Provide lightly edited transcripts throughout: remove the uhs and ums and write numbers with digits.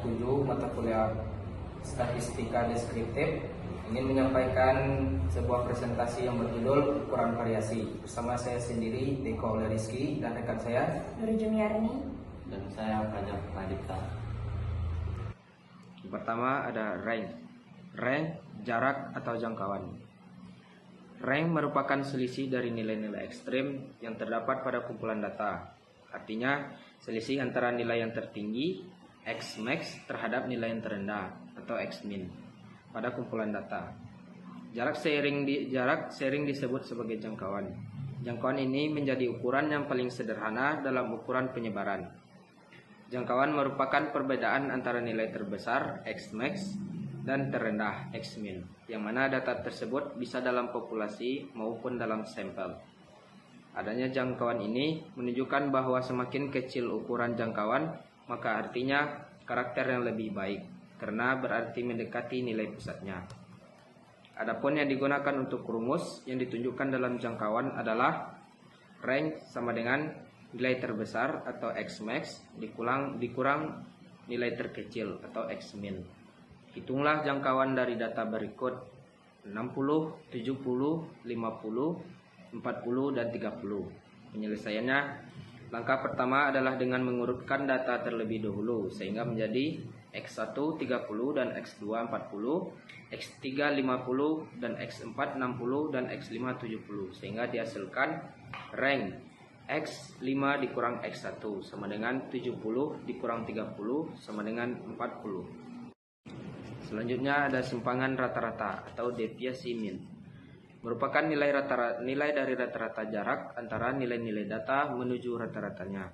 7 mata kuliah Statistika Deskriptif ingin menyampaikan sebuah presentasi yang berjudul Ukuran Variasi. Bersama saya sendiri, Deko Oleh Rizky, dan rekan saya Nur Jumiarni, dan saya Fajar Pradipta. Yang pertama ada range. Range, jarak atau jangkauan. Range merupakan selisih dari nilai-nilai ekstrim yang terdapat pada kumpulan data. Artinya, selisih antara nilai yang tertinggi, X-max, terhadap nilai yang terendah, atau X-min, pada kumpulan data. Jarak sering disebut sebagai jangkauan. Jangkauan ini menjadi ukuran yang paling sederhana dalam ukuran penyebaran. Jangkauan merupakan perbedaan antara nilai terbesar, X-max, dan terendah, X-min, yang mana data tersebut bisa dalam populasi maupun dalam sampel. Adanya jangkauan ini menunjukkan bahwa semakin kecil ukuran jangkauan, maka artinya karakter yang lebih baik, karena berarti mendekati nilai pusatnya. Adapun yang digunakan untuk rumus yang ditunjukkan dalam jangkauan adalah range sama dengan nilai terbesar atau X-max dikurang nilai terkecil atau X-min. Hitunglah jangkauan dari data berikut 60, 70, 50, 40, dan 30. Penyelesaiannya, langkah pertama adalah dengan mengurutkan data terlebih dahulu sehingga menjadi X1 30 dan X2 40, X3 50 dan X4 60 dan X5 70 sehingga dihasilkan range X5 dikurang X1 sama dengan 70 dikurang 30 sama dengan 40. Selanjutnya ada simpangan rata-rata atau deviasi min. Merupakan nilai dari rata-rata jarak antara nilai-nilai data menuju rata-ratanya.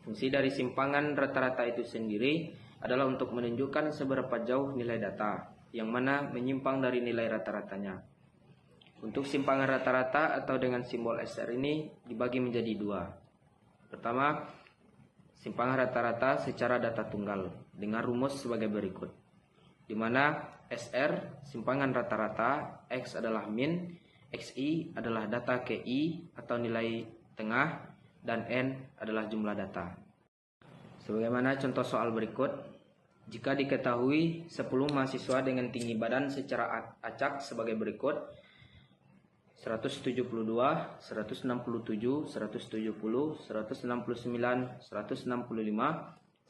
Fungsi dari simpangan rata-rata itu sendiri adalah untuk menunjukkan seberapa jauh nilai data yang mana menyimpang dari nilai rata-ratanya. Untuk simpangan rata-rata atau dengan simbol SR ini dibagi menjadi dua. Pertama, simpangan rata-rata secara data tunggal dengan rumus sebagai berikut, di mana SR simpangan rata-rata, X adalah min, XI adalah data KI atau nilai tengah, dan N adalah jumlah data. Sebagaimana contoh soal berikut, jika diketahui 10 mahasiswa dengan tinggi badan secara acak sebagai berikut: 172, 167, 170, 169, 165,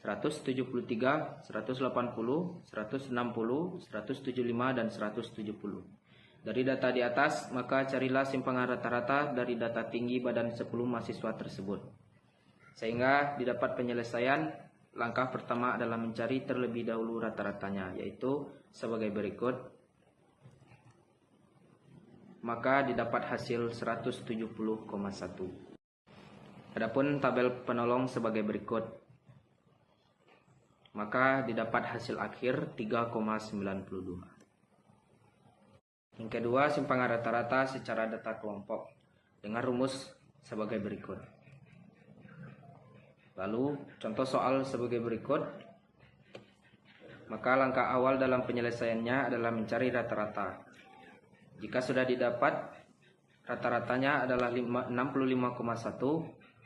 173, 180, 160, 165, dan 170. Dari data di atas, maka carilah simpangan rata-rata dari data tinggi badan 10 mahasiswa tersebut. Sehingga didapat penyelesaian, langkah pertama adalah mencari terlebih dahulu rata-ratanya, yaitu sebagai berikut. Maka didapat hasil 170,1. Adapun tabel penolong sebagai berikut. Maka didapat hasil akhir 3,92. Yang kedua, simpangan rata-rata secara data kelompok dengan rumus sebagai berikut. Lalu contoh soal sebagai berikut. Maka langkah awal dalam penyelesaiannya adalah mencari rata-rata. Jika sudah didapat rata-ratanya adalah 65,1,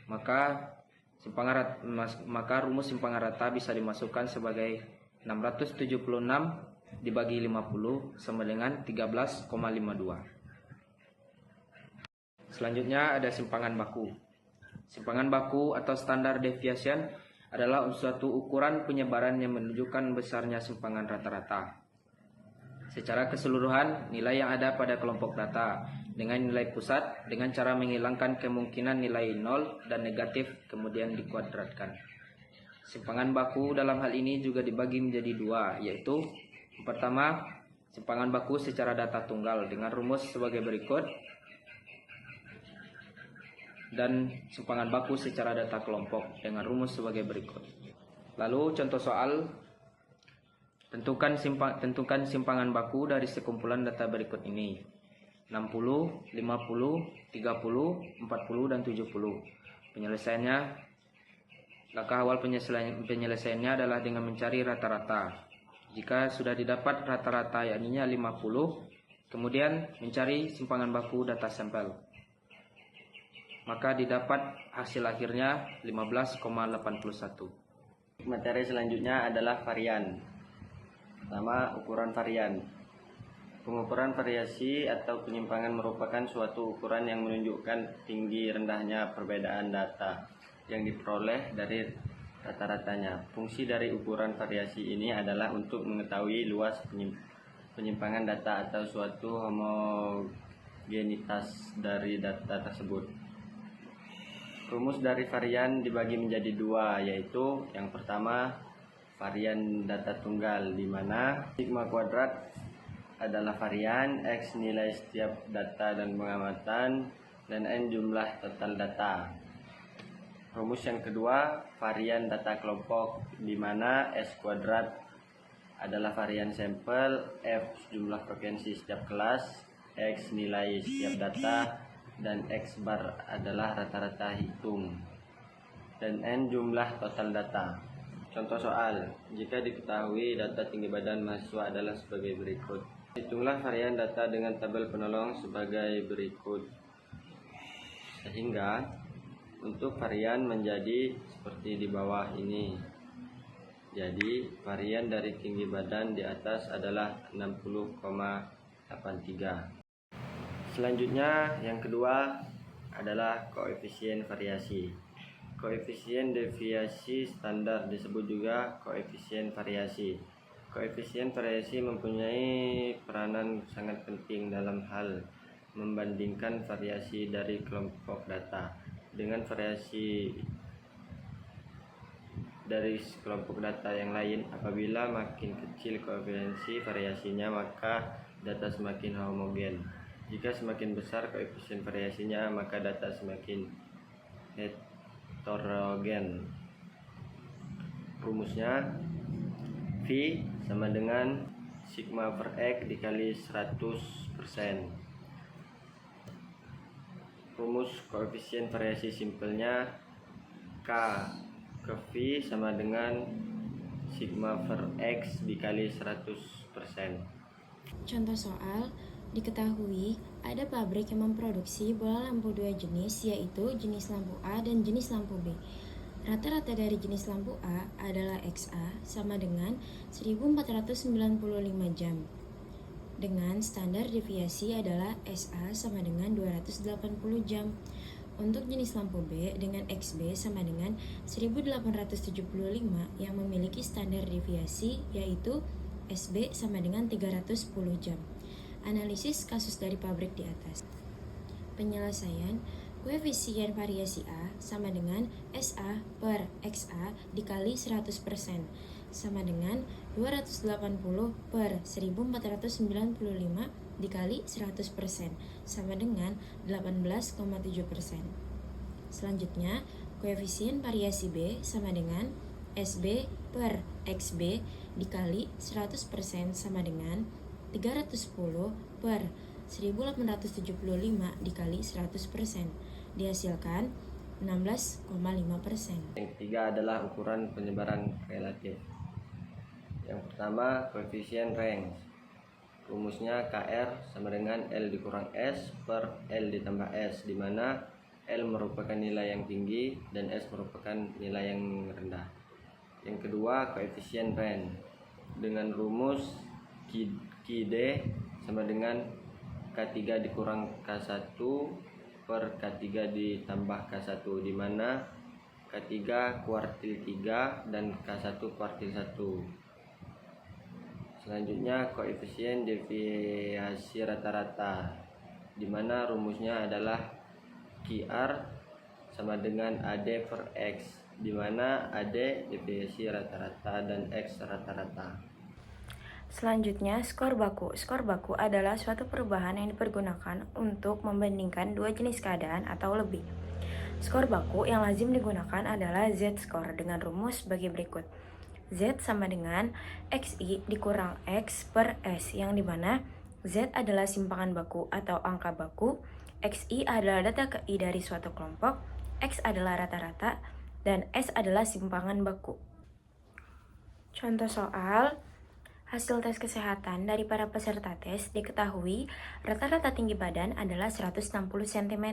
maka rumus simpangan rata bisa dimasukkan sebagai 676 dibagi 50 sama dengan 13,52. Selanjutnya ada simpangan baku. Simpangan baku atau standar deviation adalah suatu ukuran penyebaran yang menunjukkan besarnya simpangan rata-rata. Secara keseluruhan, nilai yang ada pada kelompok data dengan nilai pusat dengan cara menghilangkan kemungkinan nilai 0 dan negatif kemudian dikuadratkan. Simpangan baku dalam hal ini juga dibagi menjadi dua, yaitu pertama, simpangan baku secara data tunggal dengan rumus sebagai berikut, dan simpangan baku secara data kelompok dengan rumus sebagai berikut. Lalu contoh soal, tentukan simpangan baku dari sekumpulan data berikut ini: 60, 50, 30, 40, dan 70. Penyelesaiannya, langkah awal penyelesaiannya adalah dengan mencari rata-rata. Jika sudah didapat rata-rata yakni 50, kemudian mencari simpangan baku data sampel. Maka didapat hasil akhirnya 15,81. Materi selanjutnya adalah varian. Pertama, ukuran varian. Pengukuran variasi atau penyimpangan merupakan suatu ukuran yang menunjukkan tinggi rendahnya perbedaan data yang diperoleh dari rata-ratanya. Fungsi dari ukuran variasi ini adalah untuk mengetahui luas penyimpangan data atau suatu homogenitas dari data tersebut. Rumus dari varian dibagi menjadi dua, yaitu yang pertama varian data tunggal, di mana sigma kuadrat adalah varian, X nilai setiap data dan pengamatan, dan N jumlah total data. Rumus yang kedua, varian data kelompok, di mana S kuadrat adalah varian sampel, F jumlah frekuensi setiap kelas, X nilai setiap data, dan X bar adalah rata-rata hitung, dan N jumlah total data. Contoh soal, jika diketahui data tinggi badan mahasiswa adalah sebagai berikut. Hitunglah varian data dengan tabel penolong sebagai berikut. Sehingga untuk varian menjadi seperti di bawah ini. Jadi varian dari tinggi badan di atas adalah 60,83. Selanjutnya yang kedua adalah koefisien variasi. Koefisien deviasi standar disebut juga koefisien variasi. Koefisien variasi mempunyai peranan sangat penting dalam hal membandingkan variasi dari kelompok data dengan variasi dari kelompok data yang lain. Apabila makin kecil koefisien variasinya, maka data semakin homogen. Jika semakin besar koefisien variasinya, maka data semakin heterogen. Rumusnya V sama dengan sigma per X dikali 100%. Rumus koefisien variasi simpelnya K ke V sama dengan sigma per X dikali 100%. Contoh soal, diketahui ada pabrik yang memproduksi bola lampu dua jenis, yaitu jenis lampu A dan jenis lampu B. Rata-rata dari jenis lampu A adalah XA sama dengan 1495 jam. Dengan standar deviasi adalah SA sama dengan 280 jam. Untuk jenis lampu B dengan XB sama dengan 1875 yang memiliki standar deviasi yaitu SB sama dengan 310 jam. Analisis kasus dari pabrik di atas. Penyelesaian, koefisien variasi A sama dengan SA per XA dikali 100% sama dengan 280 per 1495 dikali 100% sama dengan 18,7%. Selanjutnya, koefisien variasi B sama dengan SB per XB dikali 100% sama dengan 310 per 1875 dikali 100%, dihasilkan 16,5%. Yang ketiga adalah ukuran penyebaran relatif. Yang pertama, koefisien range. Rumusnya KR sama dengan L dikurang S per L ditambah S, di mana L merupakan nilai yang tinggi dan S merupakan nilai yang rendah. Yang kedua, koefisien range dengan rumus QD sama dengan K3 dikurang K1 per K3 ditambah K1, di mana K3 kuartil 3 dan K1 kuartil 1. Selanjutnya, koefisien deviasi rata-rata, di mana rumusnya adalah QR sama dengan AD per X, di mana AD deviasi rata-rata dan X rata-rata. Selanjutnya, skor baku. Skor baku adalah suatu perubahan yang dipergunakan untuk membandingkan dua jenis keadaan atau lebih. Skor baku yang lazim digunakan adalah Z-score dengan rumus sebagai berikut. Z sama dengan XI dikurang X per S, yang dimana Z adalah simpangan baku atau angka baku, XI adalah data KI dari suatu kelompok, X adalah rata-rata, dan S adalah simpangan baku. Contoh soal, Hasil tes kesehatan dari para peserta tes diketahui rata-rata tinggi badan adalah 160 cm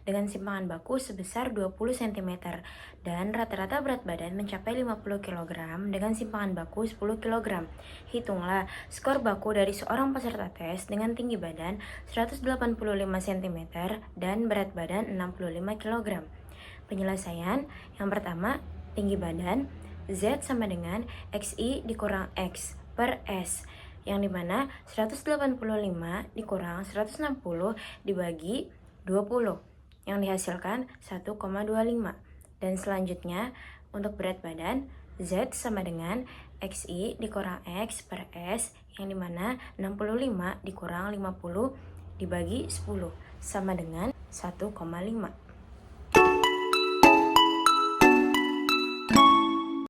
dengan simpangan baku sebesar 20 cm dan rata-rata berat badan mencapai 50 kg dengan simpangan baku 10 kg. Hitunglah skor baku dari seorang peserta tes dengan tinggi badan 185 cm dan berat badan 65 kg. Penyelesaian yang pertama, tinggi badan Z sama dengan XI dikurang X per S, yang dimana 185 dikurang 160 dibagi 20 yang dihasilkan 1,25. Dan selanjutnya untuk berat badan Z sama dengan XI dikurang X per S, yang dimana 65 dikurang 50 dibagi 10 sama dengan 1,5.